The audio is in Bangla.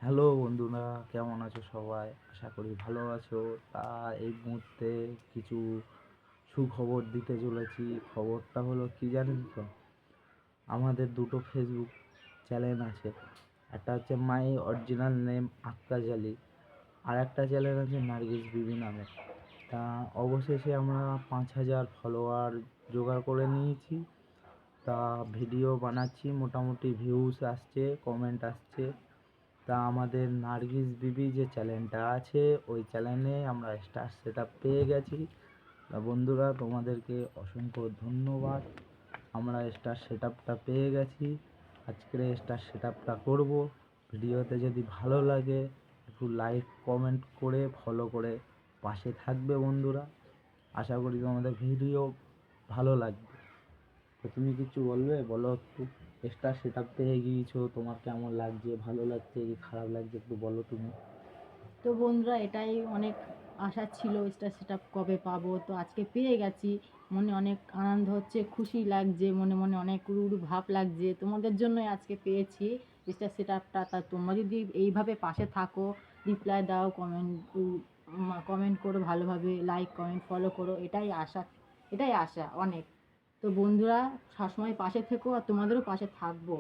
হ্যালো বন্ধুরা, কেমন আছো সবাই? আশা করি ভালো আছো। তা এই মুহূর্তে কিছু সুখবর দিতে চলেছি। খবরটা হলো কি জানেন তো? আমাদের দুটো ফেসবুক চ্যানেল আছে। একটা হচ্ছে মাই অরিজিনাল নেম আক্কাজ আলী, আর একটা চ্যানেল আছে নার্গিস বিবি নামে। তা অবশেষে আমরা 5,000 ফলোয়ার জোগাড় করে নিয়েছি। তা ভিডিও বানাচ্ছি, মোটামুটি ভিউজ আসছে, কমেন্ট আসছে। তা আমাদের নার্গিস বিবি যে চ্যানেলটা আছে, ওই চ্যানেলে আমরা স্টার সেট আপ পেয়ে গেছি। তা বন্ধুরা, তোমাদেরকে অসংখ্য ধন্যবাদ। আমরা স্টার সেট আপটা পেয়ে গেছি। আজকের স্টার সেট আপটা করবো। ভিডিওতে যদি ভালো লাগে একটু লাইক কমেন্ট করে ফলো করে পাশে থাকবে বন্ধুরা। আশা করি তোমাদের ভিডিও ভালো লাগবে। তো তুমি কিছু বলবে, বলো একটু। এক্সট্রা সেট আপ পেয়ে গিয়েছো, তোমার কেমন লাগছে, ভালো লাগছে কি খারাপ লাগছে একটু বলো তুমি। তো বন্ধুরা, এটাই অনেক আশা ছিল, স্টার সেট আপ কবে পাবো। তো আজকে পেয়ে গেছি। মনে অনেক আনন্দ হচ্ছে, খুশি লাগছে, মনে মনে অনেক উড়ু উড়ু ভাব লাগছে। তোমাদের জন্যই আজকে পেয়েছি স্টার সেট আপটা। তা তোমরা যদি এইভাবে পাশে থাকো, রিপ্লাই দাও, কমেন্ট করো, ভালোভাবে লাইক কমেন্ট ফলো করো, এটাই আশা, এটাই আশা অনেক। তো বন্ধুরা, সবসময় পাশে থেকো, আর তোমাদেরও পাশে থাকবো।